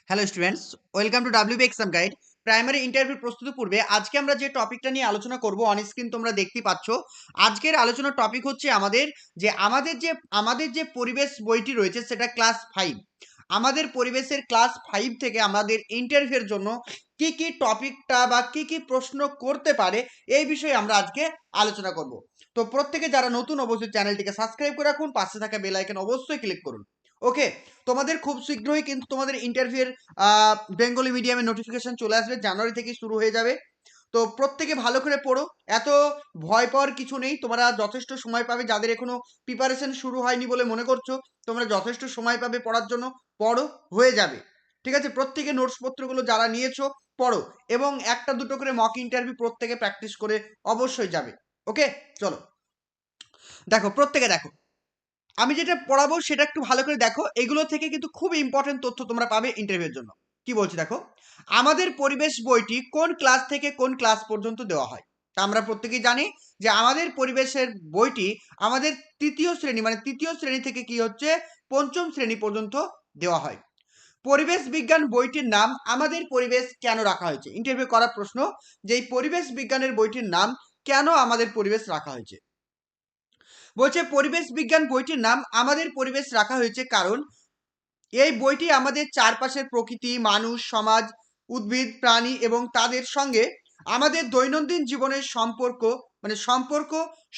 Hello students, welcome to WB exam guide. Primary interview প্রস্তুতি পূর্বে আজকে আমরা যে টপিকটা নিয়ে আলোচনা করব অন স্ক্রিন তোমরা দেখতেই পাচ্ছ। আজকের আলোচনার টপিক হচ্ছে আমাদের যে পরিবেশ বইটি রয়েছে সেটা ক্লাস 5। আমাদের পরিবেশের ক্লাস 5 থেকে আমাদের ইন্টারভিউর জন্য কি কি টপিকটা বা কি কি প্রশ্ন করতে পারে এই বিষয়ে আমরা আজকে আলোচনা করব। তো প্রত্যেকে যারা নতুন অবশ্যই চ্যানেলটিকে সাবস্ক্রাইব করে রাখুন, পাশে থাকা বেল আইকন অবশ্যই ক্লিক করুন। ওকে, তোমাদের খুব শীঘ্রই কিন্তু তোমাদের ইন্টারভিউর বেঙ্গলি মিডিয়ামের নোটিফিকেশন চলে আসবে, জানুয়ারি থেকে শুরু হয়ে যাবে। তো প্রত্যেকে ভালো করে পড়ো, এত ভয় পাওয়ার কিছু নেই, তোমরা যথেষ্ট সময় পাবে। যাদের এখনো প্রিপারেশন শুরু হয়নি বলে মনে করছো, তোমরা যথেষ্ট সময় পাবে পড়ার জন্য, পড়ো, হয়ে যাবে। ঠিক আছে, প্রত্যেকে নোটসপত্রগুলো যারা নিয়েছো পড়ো, এবং একটা দুটো করে মক ইন্টারভিউ প্রত্যেকে প্র্যাকটিস করে অবশ্যই যাবে। ওকে, চলো দেখো, প্রত্যেকে দেখো, আমি যেটা পড়াবো সেটা একটু ভালো করে দেখো। এগুলো থেকে কিন্তু খুব ইম্পর্টেন্ট তথ্য তোমরা পাবে ইন্টারভিউর জন্য। কি বলছি দেখো, আমাদের পরিবেশ বইটি কোন ক্লাস থেকে কোন ক্লাস পর্যন্ত দেওয়া হয়? তা আমরা প্রত্যেকেই জানি যে আমাদের পরিবেশের বইটি আমাদের তৃতীয় শ্রেণী, মানে তৃতীয় শ্রেণী থেকে কি হচ্ছে পঞ্চম শ্রেণী পর্যন্ত দেওয়া হয়। পরিবেশ বিজ্ঞান বইটির নাম আমাদের পরিবেশ কেন রাখা হয়েছে? ইন্টারভিউ করার প্রশ্ন, যে এই পরিবেশ বিজ্ঞানের বইটির নাম কেন আমাদের পরিবেশ রাখা হয়েছে। বলছে পরিবেশ বিজ্ঞান বইটির নাম আমাদের পরিবেশ রাখা হয়েছে কারণ এই বইটি আমাদের চারপাশের প্রকৃতি, মানুষ, সমাজ, উদ্ভিদ, প্রাণী এবং তাদের সঙ্গে আমাদের দৈনন্দিন জীবনের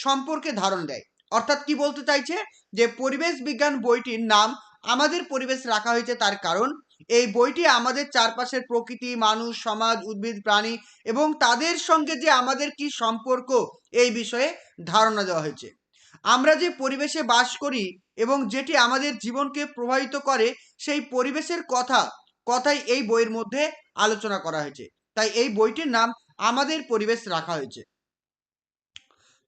সম্পর্কে ধারণ দেয়। অর্থাৎ কি বলতে চাইছে, যে পরিবেশ বিজ্ঞান বইটির নাম আমাদের পরিবেশ রাখা হয়েছে তার কারণ এই বইটি আমাদের চারপাশের প্রকৃতি, মানুষ, সমাজ, উদ্ভিদ, প্রাণী এবং তাদের সঙ্গে যে আমাদের কি সম্পর্ক এই বিষয়ে ধারণা দেওয়া হয়েছে। আমরা যে পরিবেশে বাস করি এবং যেটি আমাদের জীবনকে প্রভাবিত করে সেই পরিবেশের কথাই এই বইয়ের মধ্যে আলোচনা করা হয়েছে। তাই এই বইটির নাম আমাদের পরিবেশ রাখা হয়েছে।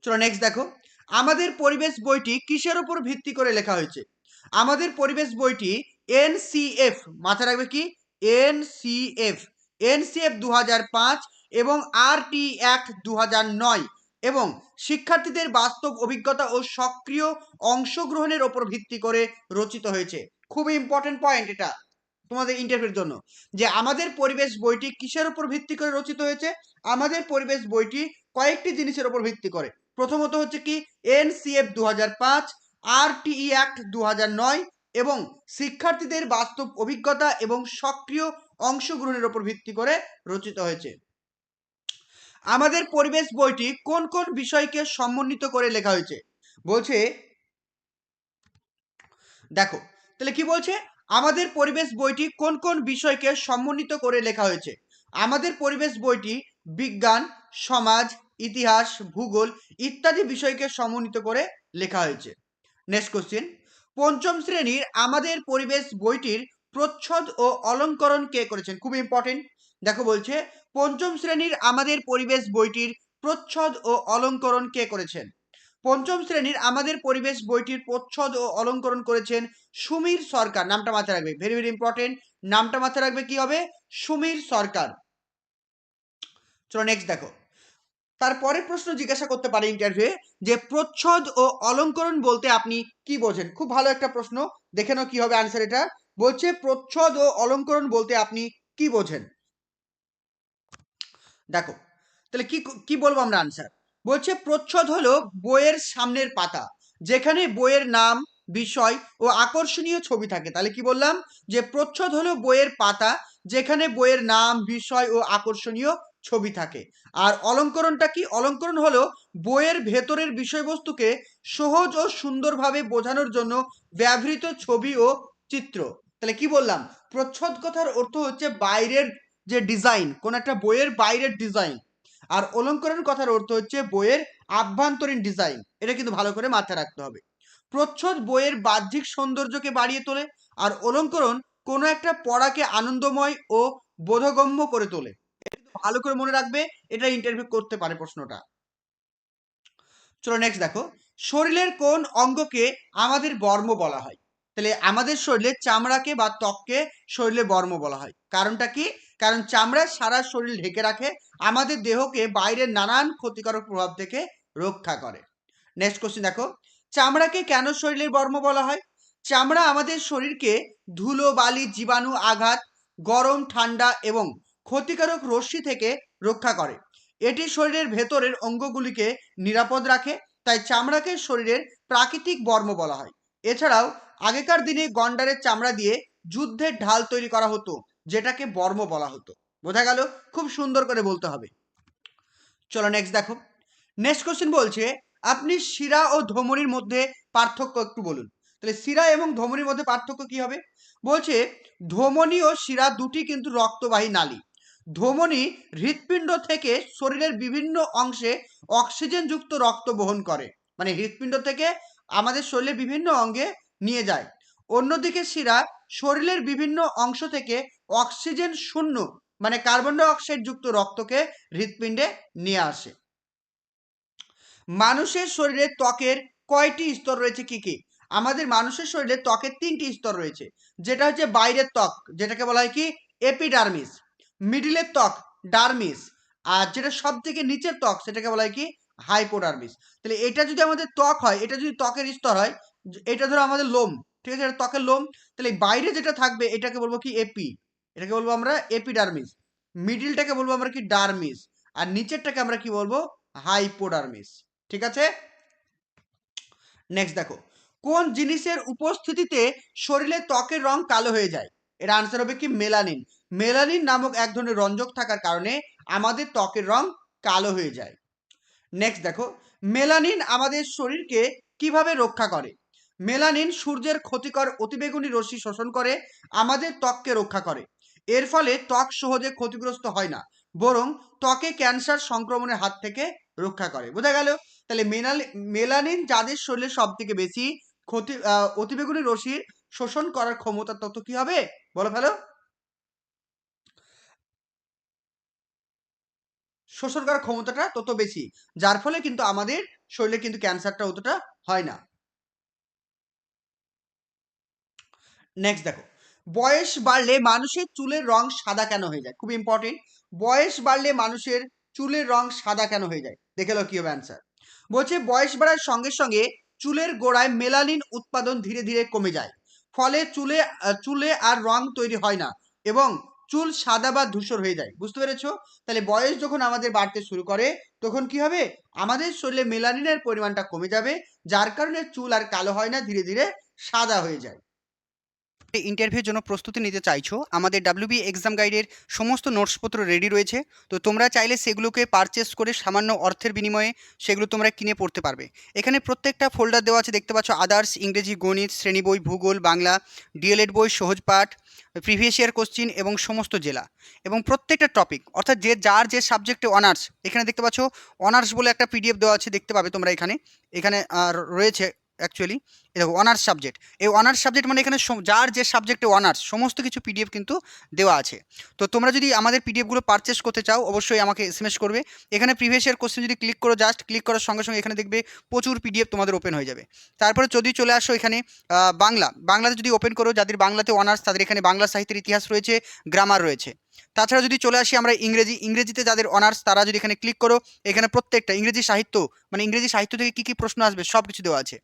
চলো নেক্সট দেখো, আমাদের পরিবেশ বইটি কিসের উপর ভিত্তি করে লেখা হয়েছে? আমাদের পরিবেশ বইটি এনসিএফ, মাথায় রাখবে কি, এনসিএফ, এনসিএফ 2005 এবং আরটি অ্যাক্ট 2009 এবং শিক্ষার্থীদের বাস্তব অভিজ্ঞতা ও সক্রিয় অংশগ্রহণের ওপর ভিত্তি করে রচিত হয়েছে। খুবই ইম্পর্টেন্ট পয়েন্ট এটা তোমাদের ইন্টারভিউর জন্য, যে আমাদের পরিবেশ বইটি কিসের উপর ভিত্তি করে রচিত হয়েছে। আমাদের পরিবেশ বইটি কয়েকটি জিনিসের উপর ভিত্তি করে। প্রথমত হচ্ছে কি, এনসিএফ 2005, আরটিই অ্যাক্ট 2009 এবং শিক্ষার্থীদের বাস্তব অভিজ্ঞতা এবং সক্রিয় অংশগ্রহণের উপর ভিত্তি করে রচিত হয়েছে। আমাদের পরিবেশ বইটি কোন কোন বিষয়কে সমন্বিত করে লেখা হয়েছে? বলছে দেখো, তাহলে কি বলছে, আমাদের পরিবেশ বইটি কোন কোন বিষয়কে সমন্বিত করে লেখা হয়েছে? আমাদের পরিবেশ বইটি বিজ্ঞান, সমাজ, ইতিহাস, ভূগোল ইত্যাদি বিষয়কে সমন্বিত করে লেখা হয়েছে। নেক্সট কোশ্চেন, পঞ্চম শ্রেণীর আমাদের পরিবেশ বইটির প্রচ্ছদ ও অলঙ্করণ কে করেছেন? খুব ইম্পর্টেন্ট। দেখো বলছে পঞ্চম শ্রেণীর আমাদের পরিবেশ বইটির প্রচ্ছদ ও অলঙ্করণ কে করেছেন? পঞ্চম শ্রেণীর আমাদের পরিবেশ বইটির প্রচ্ছদ ও অলঙ্করণ করেছেন সুমীর সরকার। নামটা মাথায় রাখবে, ভেরি ভেরি ইম্পর্টেন্ট। নামটা মাথায় রাখবে, কি হবে? সুমীর সরকার। চলো নেক্সট দেখো, তারপরের প্রশ্ন জিজ্ঞাসা করতে পারে ইন্টারভিউ, যে প্রচ্ছদ ও অলঙ্করণ বলতে আপনি কি বোঝেন? খুব ভালো একটা প্রশ্ন, দেখে নাও কি হবে আনসার এটা। বলছে প্রচ্ছদ ও অলঙ্করণ বলতে আপনি কি বোঝেন? দেখো, তাহলে কি কি বলবো আমরা আনসার। বলছে প্রচ্ছদ হলো বইয়ের সামনের পাতা, যেখানে বইয়ের নাম, বিষয় ও আকর্ষণীয় ছবি থাকে। তাহলে কি বললাম, যে প্রচ্ছদ হলো বইয়ের পাতা, যেখানে বইয়ের নাম, বিষয় ও আকর্ষণীয় ছবি থাকে। আর অলঙ্করণটা কি? অলঙ্করণ হলো বইয়ের ভেতরের বিষয়বস্তুকে সহজ ও সুন্দরভাবে বোঝানোর জন্য ব্যবহৃত ছবি ও চিত্র। তাহলে কি বললাম, প্রচ্ছদ কথার অর্থ হচ্ছে বাইরের যে ডিজাইন, কোন একটা বইয়ের বাইরের ডিজাইন, আর অলঙ্করণ কথার অর্থ হচ্ছে বইয়ের আভ্যন্তরীণ ডিজাইন। এটা কিন্তু ভালো করে মাথায় রাখতে হবে। প্রচ্ছদ বইয়ের বাহ্যিক সৌন্দর্যকে বাড়িয়ে তোলে, আর অলঙ্করণ কোনো একটা পড়াকে আনন্দময় ও বোধগম্য করে তোলে। এটা কিন্তু ভালো করে মনে রাখবে, এটা ইন্টারভিউ করতে পারে প্রশ্নটা। চলো নেক্সট দেখো, শরীরের কোন অঙ্গকে আমাদের বর্ম বলা হয়? তাহলে আমাদের শরীরের চামড়াকে বা ত্বককে শরীরে বর্ম বলা হয়। কারণটা কি? কারণ চামড়া সারা শরীর ঢেকে রাখে, আমাদের দেহকে বাইরের নানান ক্ষতিকারক প্রভাব থেকে রক্ষা করে। নেক্সট কোশ্চেন দেখো, চামড়াকে কেন শরীরের বর্ম বলা হয়? চামড়া আমাদের শরীরকে ধুলো, বালি, জীবাণু, আঘাত গরম, ঠান্ডা এবং ক্ষতিকারক রশ্মি থেকে রক্ষা করে। এটি শরীরের ভেতরের অঙ্গগুলিকে নিরাপদ রাখে, তাই চামড়াকে শরীরের প্রাকৃতিক বর্ম বলা হয়। এছাড়াও আগেকার দিনে গন্ডারের চামড়া দিয়ে যুদ্ধের ঢাল তৈরি করা হতো, যেটাকে বর্ম বলা হতো। বোঝা গেল? খুব সুন্দর করে বলতে হবে। চলো নেক্সট দেখো। নেক্সট কোশ্চেন বলছে, আপনি শিরা ও ধমনির মধ্যে পার্থক্য একটু বলুন। তাহলে শিরা এবং ধমনির মধ্যে পার্থক্য কি হবে? বলছে ধমনী ও শিরা দুটি কিন্তু রক্তবাহী নালী। ধমনী হৃৎপিণ্ড থেকে শরীরের বিভিন্ন অংশে অক্সিজেনযুক্ত রক্ত বহন করে, মানে হৃৎপিণ্ড থেকে আমাদের শরীরের বিভিন্ন অঙ্গে নিয়ে যায়। অন্যদিকে শিরা শরীরের বিভিন্ন অংশ থেকে অক্সিজেন শূন্য, মানে কার্বন ডাই অক্সাইড যুক্ত রক্তকে হৃৎপিণ্ডে নিয়ে আসে। মানুষের শরীরে ত্বকের কয়টি স্তর রয়েছে, কি কি? আমাদের মানুষের শরীরে ত্বকের 3টি স্তর রয়েছে। যেটা হচ্ছে বাইরের ত্বক, যেটাকে বলা হয় কি এপিডার্মিস, মিডিলের ত্বক ডার্মিস, আর যেটা সব থেকে নিচের ত্বক সেটাকে বলা হয় কি হাইপোডার্মিস। তাহলে এটা যদি আমাদের ত্বক হয়, এটা যদি ত্বকের স্তর হয়, এটা ধরো আমাদের লোম, ঠিক আছে, এটা ত্বকের লোম। তাহলে বাইরে যেটা থাকবে এটাকে বলবো কি এপি, এটাকে বলবো আমরা এপিডার্মিস। মিডিলটাকে বলবো আমরা কি ডার্মিস, আর নিচেরটাকে আমরা কি বলবো হাইপোডার্মিস। ঠিক আছে, নেক্সট দেখো। কোন জিনিসের উপস্থিতিতে শরীরে ত্বকের রং কালো হয়ে যায়? এর আনসার হবে কি মেলানিন। মেলানিন নামক এক ধরনের রঞ্জক থাকার কারণে আমাদের ত্বকের রং কালো হয়ে যায়। নেক্সট দেখো, মেলানিন আমাদের শরীরকে কিভাবে রক্ষা করে? মেলানিন সূর্যের ক্ষতিকর অতিবেগুনি রশ্মি শোষণ করে আমাদের ত্বককে রক্ষা করে। এর ফলে ত্বক সহজে ক্ষতিগ্রস্ত হয় না, বরং ত্বকে ক্যান্সার সংক্রমণের হাত থেকে রক্ষা করে। বোঝা গেল? তাহলে মেলানিন যাদের শরীরে সব থেকে বেশি অতিবেগুনি রশ্মির শোষণ করার ক্ষমতা তত কি হবে বলো ফেলো, শোষণ করার ক্ষমতাটা তত বেশি, যার ফলে কিন্তু আমাদের শরীরে কিন্তু ক্যান্সারটা অতটা হয় না। নেক্সট দেখো, বয়স বাড়লে মানুষের চুলের রং সাদা কেন হয়ে যায়? খুব ইম্পর্টেন্ট। বয়স বাড়লে মানুষের চুলের রং সাদা কেন হয়ে যায়? দেখে লো কি হবে অ্যান্সার। বলছে বয়স বাড়ার সঙ্গে সঙ্গে চুলের গোড়ায় মেলানিন উৎপাদন ধীরে ধীরে কমে যায়, ফলে চুলে আর রং তৈরি হয় না এবং চুল সাদা বা ধূসর হয়ে যায়। বুঝতে পেরেছো? তাহলে বয়স যখন আমাদের বাড়তে শুরু করে তখন কি হবে, আমাদের শরীরে মেলানিনের পরিমাণটা কমে যাবে, যার কারণে চুল আর কালো হয় না, ধীরে ধীরে সাদা হয়ে যায়। ইন্টারভিউর জন্য প্রস্তুতি নিতে চাইছো, আমাদের ডাব্লিউবি এক্সাম গাইডের সমস্ত নোটসপত্র রেডি রয়েছে। তো তোমরা চাইলে সেগুলোকে পারচেস করে সামান্য অর্থের বিনিময়ে সেগুলো তোমরা কিনে পড়তে পারবে। এখানে প্রত্যেকটা ফোল্ডার দেওয়া আছে, দেখতে পাচ্ছ আদার্স, ইংরেজি, গণিত, শ্রেণী বই, ভূগোল, বাংলা, ডিএলএড বই, সহজ পাঠ, প্রিভিয়াস ইয়ার কোশ্চিন এবং সমস্ত জেলা এবং প্রত্যেকটা টপিক, অর্থাৎ যার যে সাবজেক্টে অনার্স, এখানে দেখতে পাচ্ছ অনার্স বলে একটা পিডিএফ দেওয়া আছে, দেখতে পাবে তোমরা এখানে। এখানে রয়েছে অ্যাকচুয়ালি, দেখো অনার্স সাবজেক্ট, এই অনার্স সাবজেক্ট মানে এখানে যার যে সাবজেক্টে অনার্স সমস্ত কিছু পিডিএফ কিন্তু দেওয়া আছে। তো তোমরা যদি আমাদের পিডিএফগুলো পারচেস করতে চাও অবশ্যই আমাকে এসএমএস করবে। এখানে প্রিভিয়াস ইয়ার কোশ্চেন যদি ক্লিক করো, জাস্ট ক্লিক করার সঙ্গে সঙ্গে এখানে দেখবে প্রচুর পিডিএফ তোমাদের ওপেন হয়ে যাবে। তারপরে যদি চলে আসো এখানে বাংলাতে যদি ওপেন করো, যাদের বাংলাতে অনার্স তাদের এখানে বাংলা সাহিত্যের ইতিহাস রয়েছে, গ্রামার রয়েছে। তাছাড়া যদি চলে আসি আমরা ইংরেজিতে যাদের অনার্স তারা যদি এখানে ক্লিক করো, এখানে প্রত্যেকটা ইংরেজি সাহিত্য, মানে ইংরেজি সাহিত্য থেকে কী কী প্রশ্ন আসবে সব কিছু দেওয়া আছে।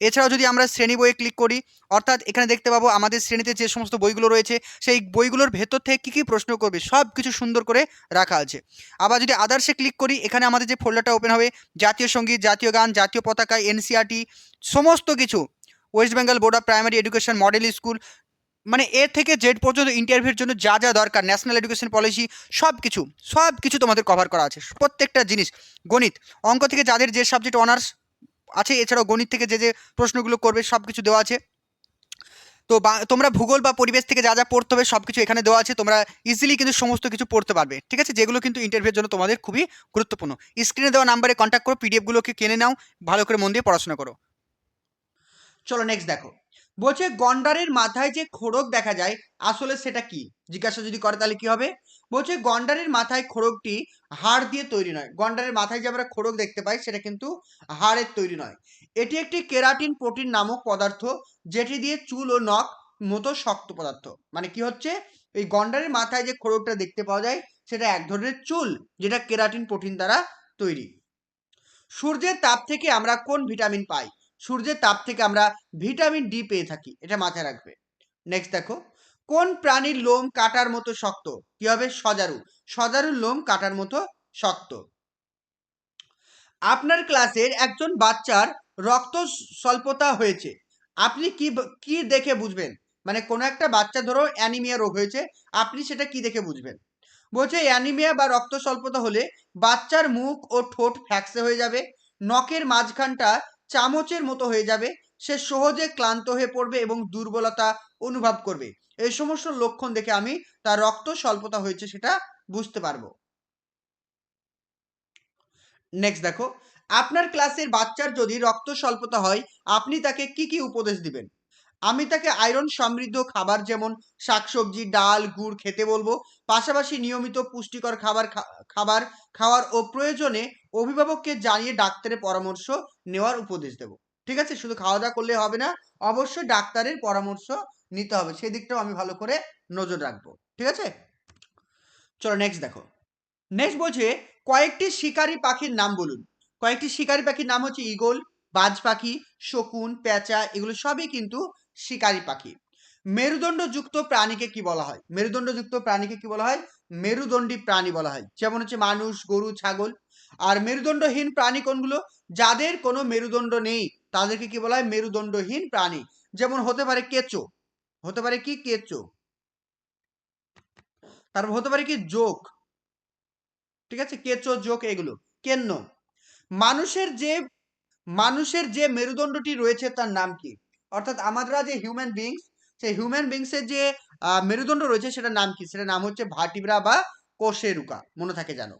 এছাড়াও যদি আমরা শ্রেণী বইয়ে ক্লিক করি, অর্থাৎ এখানে দেখতে পাবো আমাদের শ্রেণীতে যে সমস্ত বইগুলো রয়েছে সেই বইগুলোর ভেতর থেকে কী কী প্রশ্ন করবে সব কিছু সুন্দর করে রাখা আছে। আবার যদি আদার্সে ক্লিক করি, এখানে আমাদের যে ফোল্ডারটা ওপেন হবে, জাতীয় সঙ্গীত, জাতীয় গান, জাতীয় পতাকা, এনসিইআরটি, সমস্ত কিছু, West Bengal board of primary education, model school, মানে এ থেকে জেড পর্যন্ত ইন্টারভিউর জন্য যা যা দরকার, ন্যাশনাল এডুকেশন পলিসি, সব কিছু তোমাদের কভার করা আছে, প্রত্যেকটা জিনিস। গণিত, অঙ্ক থেকে যাদের যে সাবজেক্ট অনার্স আছে, এছাড়াও গণিত থেকে যে যে প্রশ্নগুলো করবে সব কিছু দেওয়া আছে। তো তোমরা ভূগোল বা পরিবেশ থেকে যা যা পড়তে হবে সব কিছু এখানে দেওয়া আছে, তোমরা ইজিলি কিন্তু সমস্ত কিছু পড়তে পারবে। ঠিক আছে, যেগুলো কিন্তু ইন্টারভিউর জন্য তোমাদের খুবই গুরুত্বপূর্ণ। স্ক্রিনে দেওয়া নাম্বারে কন্ট্যাক্ট করো, পিডিএফগুলোকে কিনে নাও, ভালো করে মন দিয়ে পড়াশোনা করো। চলো নেক্সট দেখো। বলছে গন্ডারের মাথায় যে খড়গ দেখা যায় আসলে সেটা কি? জিজ্ঞাসা যদি করে তাহলে কি হবে? বলছে গন্ডারের মাথায় খড়গটি হাড় দিয়ে তৈরি নয়। গন্ডারের মাথায় যে আমরা খড়গ দেখতে পাই সেটা কিন্তু হাড়ের তৈরি নয়। এটি একটি কেরাটিন প্রোটিন নামক পদার্থ, যেটি দিয়ে চুল ও নখ মতো শক্ত পদার্থ। মানে কি হচ্ছে, এই গন্ডারের মাথায় যে খড়গটা দেখতে পাওয়া যায় সেটা এক ধরনের চুল, যেটা কেরাটিন প্রোটিন দ্বারা তৈরি। সূর্যের তাপ থেকে আমরা কোন ভিটামিন পাই? সূর্যের তাপ থেকে আমরা ভিটামিন ডি পেয়ে থাকি, এটা মাথায় রাখবে। নেক্সট দেখো, কোন প্রাণীর লোম কাটার মতো শক্ত? কি হবে? সজারু। সজারুর লোম কাটার মতো শক্ত। আপনার ক্লাসের একজন বাচ্চার রক্ত স্বল্পতা হয়েছে, আপনি কি দেখে বুঝবেন? মানে কোনো একটা বাচ্চা ধরো অ্যানিমিয়া রোগ হয়েছে, আপনি সেটা কি দেখে বুঝবেন? বলছে অ্যানিমিয়া বা রক্ত স্বল্পতা হলে বাচ্চার মুখ ও ঠোঁট ফ্যাকসে হয়ে যাবে, নখের মাঝখানটা চামচের মতো হয়ে যাবে, সে সহজে ক্লান্ত হয়ে পড়বে এবং দুর্বলতা অনুভব করবে। এই সমস্ত লক্ষণ দেখে আমি তার রক্ত স্বল্পতা হয়েছে সেটা বুঝতে পারবো। নেক্সট দেখো, আপনার ক্লাসের বাচ্চার যদি রক্ত স্বল্পতা হয়, আপনি তাকে কি কি উপদেশ দিবেন? আমি তাকে আয়রন সমৃদ্ধ খাবার যেমন শাকসবজি, ডাল, গুড় খেতে বলবো। পাশাপাশি নিয়মিত পুষ্টিকর খাবার খাওয়ার ও প্রয়োজনে অভিভাবককে জানিয়ে ডাক্তারের পরামর্শ নেওয়ার উপদেশ দেব। ঠিক আছে? শুধু খাওয়া দাওয়া করলে হবে না, অবশ্যই ডাক্তারের পরামর্শ নিতে হবে। সেই দিকটাও আমি ভালো করে নজর রাখবো। ঠিক আছে? চলো নেক্সট দেখো। নেক্সট বলছে কয়েকটি শিকারী পাখির নাম বলুন। কয়েকটি শিকারী পাখির নাম হচ্ছে ঈগল, বাজ পাখি, শকুন, পেঁচা, এগুলো সবই কিন্তু শিকারী পাখি। মেরুদণ্ডযুক্ত প্রাণীকে কি বলা হয়? মেরুদণ্ডযুক্ত প্রাণীকে কি বলা হয়? মেরুদণ্ডী প্রাণী বলা হয়। যেমন হচ্ছে মানুষ, গরু, ছাগল। আর মেরুদণ্ডহীন প্রাণী কোনগুলো? যাদের কোনো মেরুদণ্ড নেই তাদেরকে কি বলা হয়? মেরুদণ্ডহীন প্রাণী। যেমন হতে পারে কেঁচো, হতে পারে কি কেঁচো, তারপর হতে পারে কি জোক। ঠিক আছে? কেঁচো, জোক এগুলো। কেন্ন। মানুষের যে মানুষের যে মেরুদণ্ডটি রয়েছে তার নাম কি? অর্থাৎ আমরা যে হিউম্যান বিংস, সেই হিউম্যান বিংসের যে মেরুদণ্ড রয়েছে সেটার নাম কি? সেটার নাম হচ্ছে ভার্টিব্রা বা কোষেরুকা। মনে থাকে জানো।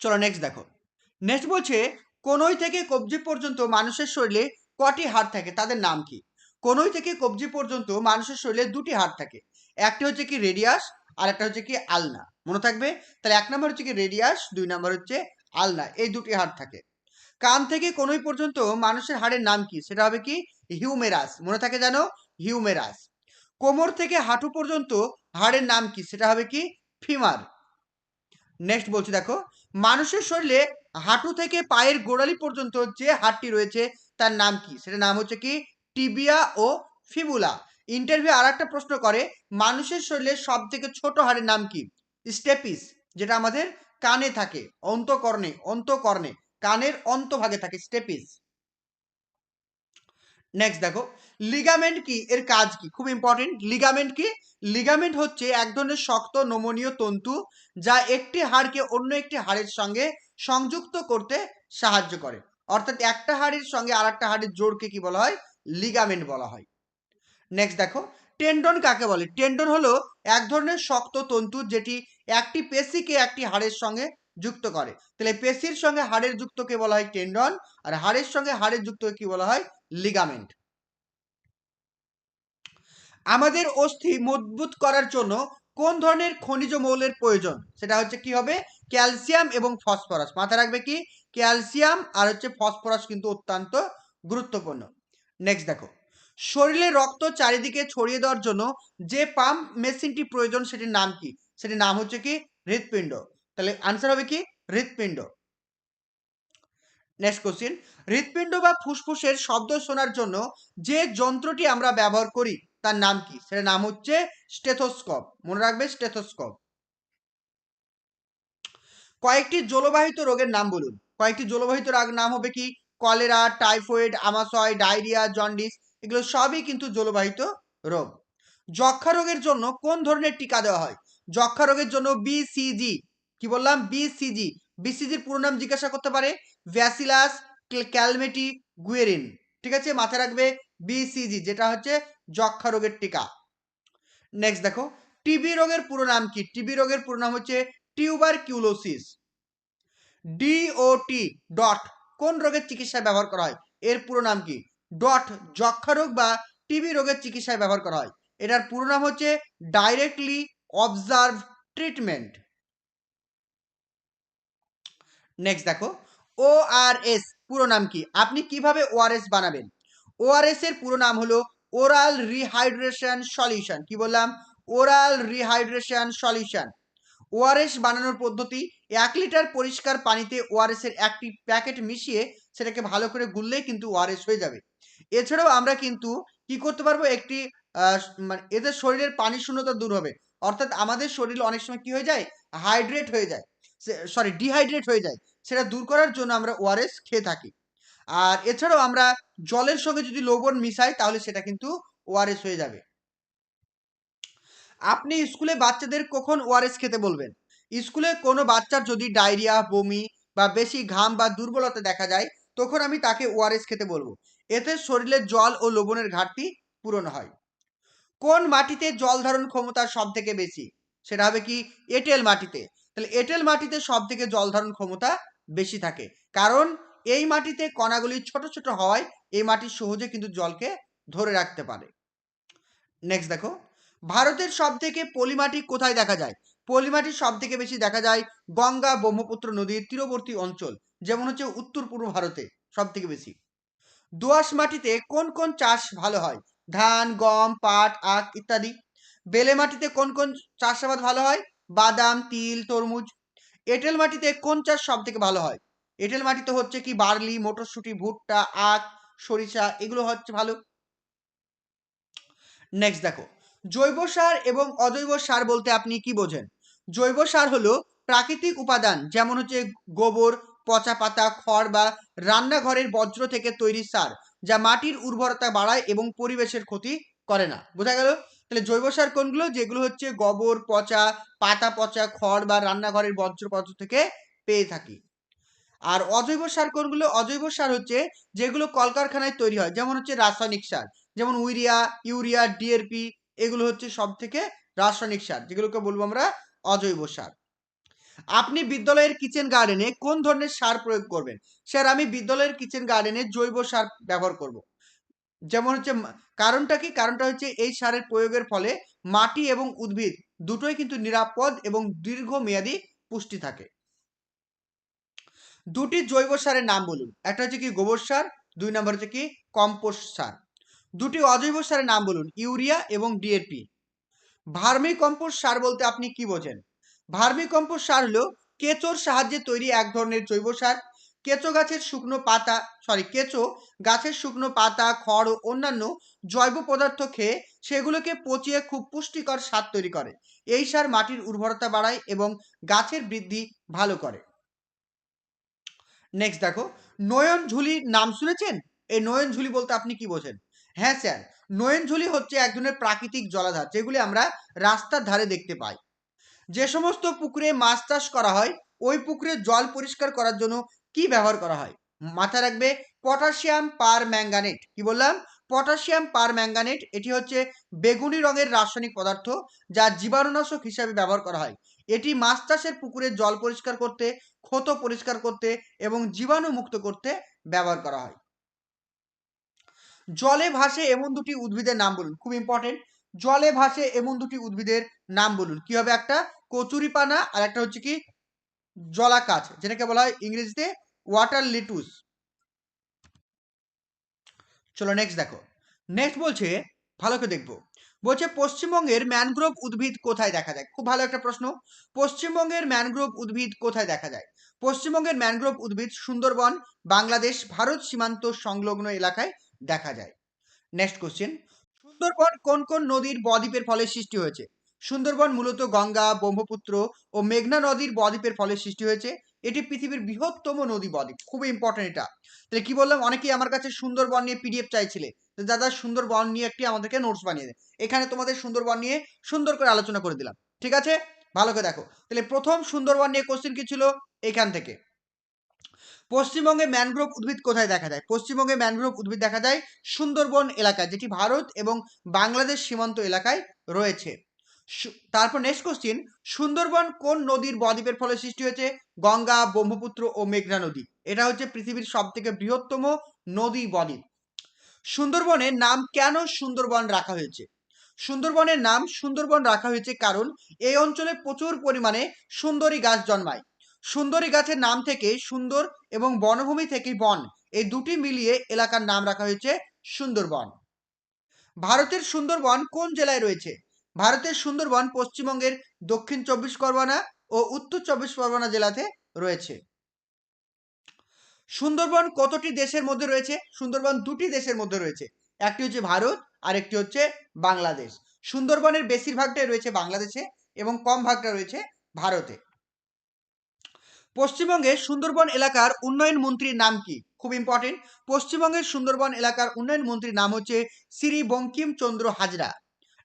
চলো নেক্সট দেখো। নেক্সট বলছে কনুই থেকে কবজি পর্যন্ত মানুষের শরীরে কটি হাড় থাকে? তাদের নাম কি? কনুই থেকে কবজি পর্যন্ত মানুষের শরীরে দুটি হাড় থাকে। একটি হচ্ছে কি রেডিয়াস, আর একটা হচ্ছে কি আলনা। মনে থাকবে? তাহলে এক নম্বর হচ্ছে কি রেডিয়াস, দুই নম্বর হচ্ছে আলনা। এই দুটি হাড় থাকে। কান থেকে কনুই পর্যন্ত মানুষের হাড়ের নাম কি? সেটা হবে কি? হিউমেরাস। মনে থাকে জানো? হিউমেরাস। কোমর থেকে হাঁটু পর্যন্ত হাড়ের নাম কি? সেটা হবে কি? ফিমার। নেক্সট বলছি দেখো, মানুষের শরীরে হাঁটু থেকে পায়ের গোড়ালি পর্যন্ত যে হাড়টি রয়েছে তার নাম কি? সেটা নাম হচ্ছে কি? টিবিয়া ও ফিবুলা। ইন্টারভিউ আর একটা প্রশ্ন করে, মানুষের শরীরে সব থেকে ছোট হাড়ের নাম কি? স্টেপিস, যেটা আমাদের কানে থাকে, অন্তকর্ণে, অন্তকর্ণে, কানের অন্তভাগে থাকে স্টেপিস। নেক্সট দেখো, লিগামেন্ট কি? এর কাজ কি? খুব ইম্পর্টেন্ট। লিগামেন্ট কি? লিগামেন্ট হচ্ছে এক ধরনের শক্ত নমনীয় তন্তু যা একটি হাড়কে অন্য একটি হাড়ের সঙ্গে সংযুক্ত করতে সাহায্য করে। অর্থাৎ একটা হাড়ের সঙ্গে আর একটা হাড়ের জোড়কে কি বলা হয়? লিগামেন্ট বলা হয়। নেক্সট দেখো, টেন্ডন কাকে বলে? টেন্ডন হলো এক ধরনের শক্ত তন্তু যেটি একটি পেশিকে একটি হাড়ের সঙ্গে যুক্ত করে। তাহলে পেশির সঙ্গে হাড়ের যুক্তকে বলা হয় টেন্ডন, আর হাড়ের সঙ্গে হাড়ের যুক্তকে কি বলা হয়? লিগামেন্ট। আমাদের অস্থি মজবুত করার জন্য কোন ধরনের খনিজ মৌলের প্রয়োজন? সেটা হচ্ছে কি হবে? ক্যালসিয়াম এবং ফসফরাস। মাথায় রাখবে কি? ক্যালসিয়াম আর হচ্ছে ফসফরাস কিন্তু অত্যন্ত গুরুত্বপূর্ণ। নেক্সট দেখো, শরীরে রক্ত চারিদিকে ছড়িয়ে দেওয়ার জন্য যে পাম্প মেশিনটি প্রয়োজন সেটির নাম কি? সেটির নাম হচ্ছে কি? হৃৎপিণ্ড। তাহলে আনসার হবে কি? হৃৎপিণ্ড। নেক্সট কোশ্চেন, হৃৎপিণ্ড বা ফুসফুসের শব্দ শোনার জন্য যে যন্ত্রটি আমরা ব্যবহার করি তার নাম কি? সেটার নাম হচ্ছে স্টেথোস্কোপ। মনে রাখবে, স্টেথোস্কোপ। কয়েকটি জলবাহিত রোগের নাম বলুন। কয়েকটি জলবাহিত নাম হবে কি? কলেরা, টাইফয়েড, আমাশয়, ডায়রিয়া, জন্ডিস, এগুলো সবই কিন্তু জলবাহিত রোগ। যক্ষা রোগের জন্য কোন ধরনের টিকা দেওয়া হয়? যক্ষা রোগের জন্য বিসিজি। কি বললাম? বিসিজি। বিসিজির পুরো নাম জিজ্ঞাসা করতে পারে, ব্যাসিলাস ক্যালমেটি গুয়েরিন। ঠিক আছে? মাথায় রাখবে বিসিজি, যেটা হচ্ছে যক্ষা রোগের টিকা। নেক্সট দেখো, টিবি রোগের পুরো নাম কি? টিবি রোগের পুরো নাম হচ্ছে টিউবারকিউলোসিস। ডিওটি ডট কোন রোগের চিকিৎসায় ব্যবহার করা হয়? এর পুরো নাম কি? ডট যক্ষা রোগ বা টিবি রোগের চিকিৎসায় ব্যবহার করা হয়। এটার পুরো নাম হচ্ছে ডাইরেক্টলি অবজার্ভ ট্রিটমেন্ট। নেক্সট দেখো, ওআরএস পুরো নাম কি? আপনি কিভাবে ওআরএস বানাবেন? ওআরএস এর পুরো নাম হলো ওরাল রিহাইড্রেশন সলিউশন। কি বললাম? Oral rehydration solution. ওআরএস বানানোর পদ্ধতি, 1 লিটার পরিষ্কার পানিতে ওআরএস এর একটি প্যাকেট মিশিয়ে সেটাকে ভালো করে গুললেই কিন্তু ওআরএস হয়ে যাবে। এছাড়াও আমরা কিন্তু কি করতে পারবো? একটি মানে এতে শরীরের পানি শূন্যতা দূর হবে। অর্থাৎ আমাদের শরীর অনেক সময় কি হয়ে যায়? হাইড্রেট হয়ে যায়। ডিহাইড্রেট হয়ে যায়। সেটা দূর করার জন্য আমরা ওআরএস খেয়ে থাকি। আর এছাড়াও আমরা জলের সঙ্গে যদি লবণ মিশাই তাহলে সেটা কিন্তু ওআরএস হয়ে যাবে। আপনি স্কুলে বাচ্চাদের কখন ওআরএস খেতে বলবেন? স্কুলে কোনো বাচ্চার যদি ডায়রিয়া, বমি বা বেশি ঘাম বা দুর্বলতা দেখা যায়, তখন আমি তাকে ওআরএস খেতে বলবো। এতে শরীরের জল ও লবণের ঘাটতি পূরণ হয়। কোন মাটিতে জল ধারণ ক্ষমতা সবথেকে বেশি? সেটা হবে কি এঁটেল মাটিতে। তাহলে এঁটেল মাটিতে সবথেকে জল ধারণ ক্ষমতা বেশি থাকে। কারণ এই মাটিতে কণাগুলি ছোট, ছোট হওয়ায় এই মাটি সহজে কিন্তু জলকে ধরে রাখতে পারে। নেক্সট দেখো, ভারতের সবথেকে পলিমাটি কোথায় দেখা যায়? পলিমাটি সবথেকে বেশি দেখা যায় গঙ্গা, ব্রহ্মপুত্র নদীর তীরবর্তী অঞ্চল। যেমন হচ্ছে উত্তর-পূর্ব ভারতে সবথেকে বেশি। দোআঁশ মাটিতে কোন কোন চাষ ভালো হয়? ধান, গম, পাট, আখ ইত্যাদি। বেলে মাটিতে কোন কোন চাষাবাদ ভালো হয়? বাদাম, তিল, তরমুজ। এঁটেল মাটিতে কোন চাষ সবথেকে ভালো হয়? এঁটেল মাটিতে হচ্ছে কি বার্লি, মটরশুঁটি, ভুট্টা, আখ, সরিষা এগুলো হচ্ছে ভালো। নেক্সট দেখো, জৈব সার এবং অজৈব সার বলতে আপনি কি বোঝেন? জৈব সার হলো প্রাকৃতিক উপাদান, যেমন হচ্ছে গোবর, পচা পাতা, খড় বা রান্নাঘরের বর্জ্য থেকে তৈরি সার, যা মাটির উর্বরতা বাড়ায় এবং পরিবেশের ক্ষতি করে না। বোঝা গেল? তাহলে জৈব সার কোনগুলো? যেগুলো হচ্ছে গোবর, পচা পাতা, পচা খড় বা রান্নাঘরের বর্জ্য পদার্থ থেকে পেয়ে থাকি। আর অজৈব সার কোনগুলো? অজৈব সার হচ্ছে যেগুলো কলকারখানায় তৈরি হয়, যেমন হচ্ছে রাসায়নিক সার, যেমন ইউরিয়া, ডিএপি এগুলো হচ্ছে সব থেকে রাসায়নিক সার, যেগুলোকে বলবো আমরা অজৈব সার। আপনি বিদ্যালয়ের কিচেন গার্ডেনে কোন ধরনের সার প্রয়োগ করবেন? স্যার আমি বিদ্যালয়ের কিচেন গার্ডেনে জৈব সার ব্যবহার করব। যেমন হচ্ছে কারণটা কি? কারণটা হচ্ছে এই সারের প্রয়োগের ফলে মাটি এবং উদ্ভিদ দুটোই কিন্তু নিরাপদ এবং দীর্ঘমেয়াদী পুষ্টি থাকে। দুটি জৈব সারের নাম বলুন। একটা হচ্ছে কি গোবর সার, ২ নম্বর হচ্ছে কি কম্পোস্ট সার। দুটি অজৈব সারের নাম বলুন, ইউরিয়া এবং ডিএপি। ভার্মি কম্পোস্ট সার বলতে আপনি কি বোঝেন? ভার্মি কম্পোস্ট সার হলো কেঁচোর সাহায্যে তৈরি এক ধরনের জৈব সার। কেঁচো গাছের শুকনো পাতা, খড় ও অন্যান্য জৈব পদার্থ খেয়ে সেগুলোকে পচিয়ে খুব পুষ্টিকর সার তৈরি করে। এই সার মাটির উর্বরতা বাড়ায় এবং গাছের বৃদ্ধি ভালো করে। নেক্সট দেখো, নয়নঝুলি নাম শুনেছেন? এই নয়নঝুলি বলতে আপনি কি বোঝেন? হ্যাঁ স্যার, নয়নঝুলি হচ্ছে এক ধরনের প্রাকৃতিক জলাধার, যেগুলি আমরা রাস্তার ধারে দেখতে পাই। যে সমস্ত পুকুরে মাছ চাষ করা হয়, ওই পুকুরে জল পরিষ্কার করার জন্য কি ব্যবহার করা হয়? মাথায় রাখবে, পটাশিয়াম পার ম্যাঙ্গানেট। কি বললাম? পটাশিয়াম পার ম্যাঙ্গানেট। এটি হচ্ছে বেগুনি রঙের রাসায়নিক পদার্থ, যা জীবাণুনাশক হিসাবে ব্যবহার করা হয়। এটি মাছ চাষের পুকুরে জল পরিষ্কার করতে, ক্ষত পরিষ্কার করতে এবং জীবাণু মুক্ত করতে ব্যবহার করা হয়। জলে ভাসে এমন দুটি উদ্ভিদের নাম বলুন। খুব ইম্পর্টেন্ট। জলে ভাসে এমন দুটি উদ্ভিদের নাম বলুন। কি হবে? একটা কচুরিপানা আর একটা হচ্ছে কি জলাকাঠ, যেটাকে বলা হয় ইংরেজিতে ওয়াটার লিটুস। চলো নেক্সট দেখো। নেক্সট বলছে, ভালো করে দেখবো। বলছে পশ্চিমবঙ্গের ম্যানগ্রোভ উদ্ভিদ কোথায় দেখা যায়? খুব ভালো একটা প্রশ্ন। পশ্চিমবঙ্গের ম্যানগ্রোভ উদ্ভিদ কোথায় দেখা যায়? পশ্চিমবঙ্গের ম্যানগ্রোভ উদ্ভিদ সুন্দরবন, বাংলাদেশ, ভারত সীমান্ত সংলগ্ন এলাকায় দেখা যায়। নেক্সট কোশ্চেন, সুন্দরবন কোন কোন নদীর বদ্বীপের ফলে সৃষ্টি হয়েছে? সুন্দরবন মূলত গঙ্গা, ব্রহ্মপুত্র ও মেঘনা নদীর বদ্বীপের ফলে সৃষ্টি হয়েছে। এটি পৃথিবীর বৃহত্তম নদী বদ্বীপ। খুবই ইম্পর্টেন্ট এটা। তাহলে কি বললাম? অনেকেই আমার কাছে সুন্দরবন নিয়ে পিডিএফ চাইছিলে। তো দাদা সুন্দরবন নিয়ে একটি আমাদেরকে নোটস বানিয়ে দেন। এখানে তোমাদের সুন্দরবন নিয়ে সুন্দর করে আলোচনা করে দিলাম। ঠিক আছে? ভালো করে দেখো। তাহলে প্রথম সুন্দরবন নিয়ে কোশ্চেন কি ছিল? এখান থেকে পশ্চিমবঙ্গে ম্যানগ্রোভ উদ্ভিদ কোথায় দেখা যায়? পশ্চিমবঙ্গে ম্যানগ্রোভ উদ্ভিদ দেখা যায় সুন্দরবন এলাকায়, যেটি ভারত এবং বাংলাদেশ সীমান্ত এলাকায় রয়েছে। তারপর নেক্সট কোশ্চিন, সুন্দরবন কোন নদীর বদ্বীপের ফলে সৃষ্টি হয়েছে? গঙ্গা, ব্রহ্মপুত্র ও মেঘনা নদী। এটা হচ্ছে পৃথিবীর সব থেকে বৃহত্তম নদী বদ্বীপ। সুন্দরবনের নাম কেন সুন্দরবন রাখা হয়েছে? সুন্দরবনের নাম সুন্দরবন রাখা হয়েছে কারণ এই অঞ্চলে প্রচুর পরিমাণে সুন্দরী গাছ জন্মায়। সুন্দরী গাছের নাম থেকে সুন্দর এবং বনভূমি থেকে বন, এই দুটি মিলিয়ে এলাকার নাম রাখা হয়েছে সুন্দরবন। ভারতের সুন্দরবন কোন জেলায় রয়েছে? ভারতের সুন্দরবন পশ্চিমবঙ্গের দক্ষিণ ২৪ পরগনা ও উত্তর ২৪ পরগনা জেলাতে রয়েছে। সুন্দরবন কতটি দেশের মধ্যে রয়েছে? সুন্দরবন দুটি দেশের মধ্যে রয়েছে। একটি হচ্ছে ভারত আর একটি হচ্ছে বাংলাদেশ। সুন্দরবনের বেশিরভাগটাই রয়েছে বাংলাদেশে এবং কম ভাগটা রয়েছে ভারতে। পশ্চিমবঙ্গের সুন্দরবন এলাকার উন্নয়ন মন্ত্রীর নাম কি? খুব ইম্পর্টেন্ট। পশ্চিমবঙ্গের সুন্দরবন এলাকার উন্নয়ন মন্ত্রীর নাম হচ্ছে শ্রী বঙ্কিমচন্দ্র হাজরা।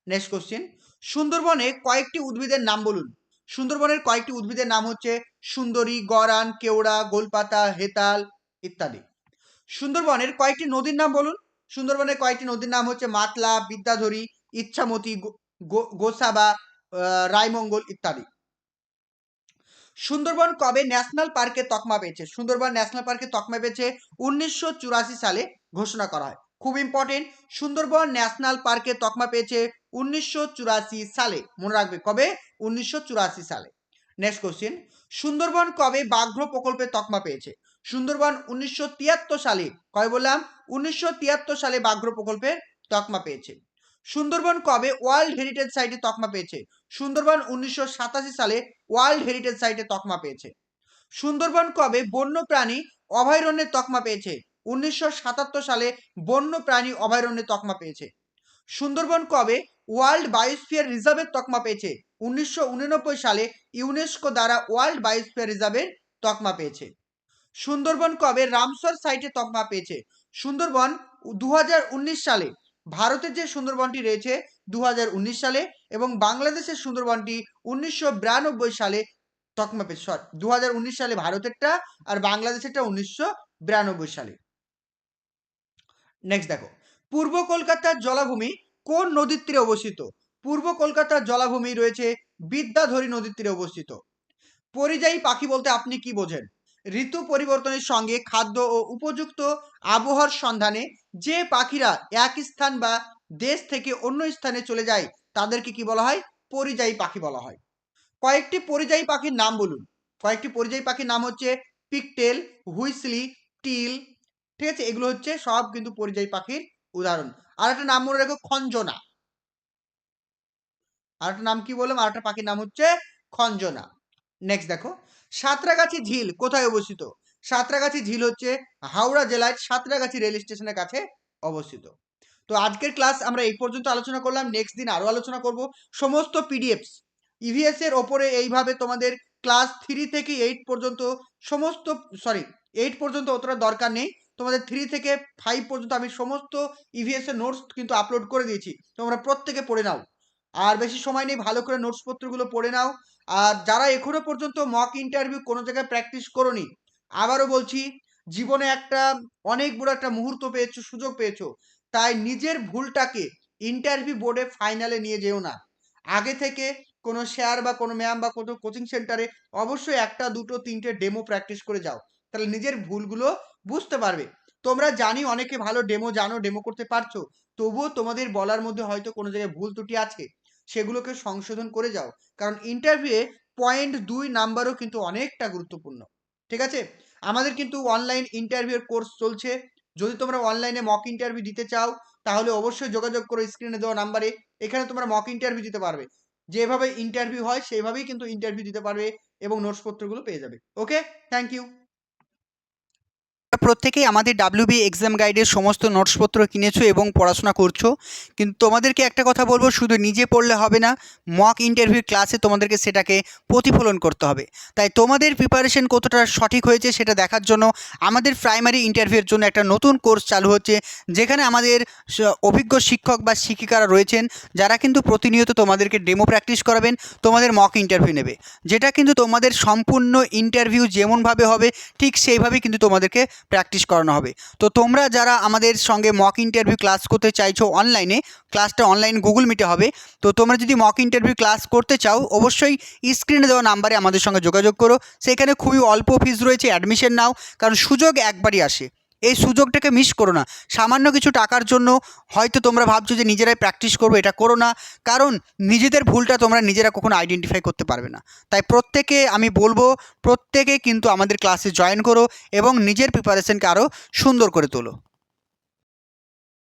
নেক্সট কোশ্চেন, সুন্দরবনে কয়েকটি উদ্ভিদের নাম বলুন। সুন্দরবনের কয়েকটি উদ্ভিদের নাম হচ্ছে সুন্দরী, গরান, কেওড়া, গোলপাতা, হেতাল ইত্যাদি। সুন্দরবনের কয়েকটি নদীর নাম বলুন। সুন্দরবনের কয়েকটি নদীর নাম হচ্ছে মাতলা, বিদ্যাধরী, ইচ্ছামতি, গোসাবা, রায়মঙ্গল ইত্যাদি। সুন্দরবন কবে ন্যাশনাল পার্কে তকমা পেয়েছে? সুন্দরবন ন্যাশনাল পার্কে তকমা পেয়েছে 1984 সালে ঘোষণা করা হয়। খুব ইম্পর্টেন্ট, সুন্দরবন ন্যাশনাল পার্কে তকমা পেয়েছে 1984 সালে। মনে রাখবে কবে? 1984 সালে। নেক্সট কোশ্চেন, সুন্দরবন কবে বাঘ্র প্রকল্পে তকমা পেয়েছে? সুন্দরবন 1973 সালে, কবে বললাম? 1973 সালে বাঘ্র প্রকল্পে তকমা পেয়েছে। সুন্দরবন কবে ওয়ার্ল্ড হেরিটেজ সাইটে তকমা পেয়েছে? সুন্দরবন 1987 সালে ওয়ার্ল্ড হেরিটেজ সাইটে তকমা পেয়েছে। সুন্দরবন কবে বন্যপ্রাণী অভয়ারণ্যের তকমা পেয়েছে? 1977 সালে বন্যপ্রাণী অভয়ারণ্যের তকমা পেয়েছে। সুন্দরবন কবে ওয়ার্ল্ড বায়োস্ফিয়ার রিজার্ভের তকমা পেয়েছে? 1989 সালে ইউনেস্কো দ্বারা ওয়ার্ল্ড বায়োস্ফিয়ার রিজার্ভের তকমা পেয়েছে। সুন্দরবন কবে রামসর সাইটে তকমা পেয়েছে? সুন্দরবন 2019 সালে। ভারতের যে সুন্দরবনটি রয়েছে 2019 সালে এবং বাংলাদেশের সুন্দরবনটি 1992 সালে তকমা পেয়েছে। 2019 সালে ভারতেরটা আর বাংলাদেশেরটা 1992 সালে। নেক্সট দেখো, পূর্ব কলকাতার জলাভূমি কোন নদীর তীরে অবস্থিত? পূর্ব কলকাতার জলাভূমি রয়েছে বিদ্যাধরী নদীর তীরে অবস্থিত। পরিযায়ী পাখি বলতে আপনি কি বোঝেন? ঋতু পরিবর্তনের সঙ্গে খাদ্য ও উপযুক্ত আবহাওয়ার সন্ধানে যে পাখিরা এক স্থান বা দেশ থেকে অন্য স্থানে চলে যায় তাদেরকে কি বলা হয়? পরিযায়ী পাখি বলা হয়। কয়েকটি পরিযায়ী পাখির নাম বলুন। কয়েকটি পরিযায়ী পাখির নাম হচ্ছে পিকটেল, হুইসলি, টিল। ঠিক আছে, এগুলো হচ্ছে সব কিন্তু পরিযায়ী পাখির উদাহরণ। আর একটা নাম মনে রাখো, খঞ্জনা। আর একটা নাম কি বললাম? আর একটা পাখির নাম হচ্ছে খঞ্জনা। নেক্সট দেখো, সাঁতরাগাছি ঝিল কোথায় অবস্থিত? সাঁতরাগাছি ঝিল হচ্ছে হাওড়া জেলায় সাঁতরাগাছি রেল স্টেশনের কাছে অবস্থিত। তো আজকের ক্লাস আমরা এই পর্যন্ত আলোচনা করলাম। নেক্সট দিন আরো আলোচনা করব। সমস্ত পিডিএফস ইভিএস এর ওপরে এইভাবে তোমাদের ক্লাস 3 থেকে 8 পর্যন্ত সমস্ত, 8 পর্যন্ত অতটা দরকার নেই। তোমাদের 3 থেকে 5 পর্যন্ত আমি সমস্ত ইভিএস এর নোটস কিন্তু আপলোড করে দিয়েছি, তোমরা প্রত্যেকে পড়ে নাও। আর বেশি সময় নেই, ভালো করে নোটস পত্রগুলো পড়ে নাও। আর যারা এখনো পর্যন্ত মক ইন্টারভিউ কোনো জায়গায় প্র্যাকটিস করোনি, আবারও বলছি, জীবনে একটা অনেক বড় একটা মুহূর্ত পেয়েছো, সুযোগ পেয়েছো, তাই নিজের ভুলটাকে ইন্টারভিউ বোর্ডে ফাইনালে নিয়ে যেও না। আগে থেকে কোনো স্যার বা কোনো ম্যাম বা কোনো কোচিং সেন্টারে অবশ্যই একটা, দুটো, তিনটে ডেমো প্র্যাকটিস করে যাও, তাহলে নিজের ভুলগুলো বুঝতে পারবে। তোমরা জানি অনেকে ভালো ডেমো জানো, ডেমো করতে পারছো, তবুও তোমাদের বলার মধ্যে হয়তো কোনো জায়গায় ভুল ত্রুটি আছে, সেগুলোকে সংশোধন করে যাও। কারণ ইন্টারভিউয়ে 0.2 নাম্বারও কিন্তু অনেকটা গুরুত্বপূর্ণ। ঠিক আছে, আমাদের কিন্তু অনলাইন ইন্টারভিউর কোর্স চলছে। যদি তোমরা অনলাইনে মক ইন্টারভিউ দিতে চাও তাহলে অবশ্যই যোগাযোগ করো স্ক্রিনে দেওয়া নাম্বারে। এখানে তোমরা মক ইন্টারভিউ দিতে পারবে, যেভাবে ইন্টারভিউ হয় সেইভাবেই কিন্তু ইন্টারভিউ দিতে পারবে এবং নোটস পত্রগুলো পেয়ে যাবে। ওকে, থ্যাংক ইউ। প্রত্যেকেই আমাদের ডাব্লিউবি এক্সাম গাইডের সমস্ত নোটসপত্র কিনেছো এবং পড়াশোনা করছো, কিন্তু তোমাদেরকে একটা কথা বলবো, শুধু নিজে পড়লে হবে না, মক ইন্টারভিউ ক্লাসে তোমাদেরকে সেটাকে প্রতিফলন করতে হবে। তাই তোমাদের প্রিপারেশন কতটা সঠিক হয়েছে সেটা দেখার জন্য আমাদের প্রাইমারি ইন্টারভিউয়ের জন্য একটা নতুন কোর্স চালু হচ্ছে, যেখানে আমাদের অভিজ্ঞ শিক্ষক বা শিক্ষিকারা রয়েছেন, যারা কিন্তু প্রতিনিয়ত তোমাদেরকে ডেমো প্র্যাকটিস করাবেন, তোমাদের মক ইন্টারভিউ নেবে, যেটা কিন্তু তোমাদের সম্পূর্ণ ইন্টারভিউ যেমনভাবে হবে ঠিক সেইভাবেই কিন্তু তোমাদেরকে প্র্যাকটিস করানো হবে। তো তোমরা যারা আমাদের সঙ্গে মক ইন্টারভিউ ক্লাস করতে চাইছো অনলাইনে, ক্লাসটা অনলাইন গুগল মিটে হবে। তো তোমরা যদি মক ইন্টারভিউ ক্লাস করতে চাও অবশ্যই স্ক্রিনে দেওয়া নাম্বারে আমাদের সঙ্গে যোগাযোগ করো। সেখানে খুবই অল্প ফিস রয়েছে, অ্যাডমিশন নাও, কারণ সুযোগ একবারই আসে, এই সুযোগটাকে মিস করো না। সামান্য কিছু টাকার জন্য হয়তো তোমরা ভাবছো যে নিজেরাই প্র্যাকটিস করবো, এটা করো না, কারণ নিজেদের ভুলটা তোমরা নিজেরা কখনো আইডেন্টিফাই করতে পারবে না। তাই প্রত্যেকে আমি বলবো, প্রত্যেকে কিন্তু আমাদের ক্লাসে জয়েন করো এবং নিজের প্রিপারেশনকে আরও সুন্দর করে তোলো।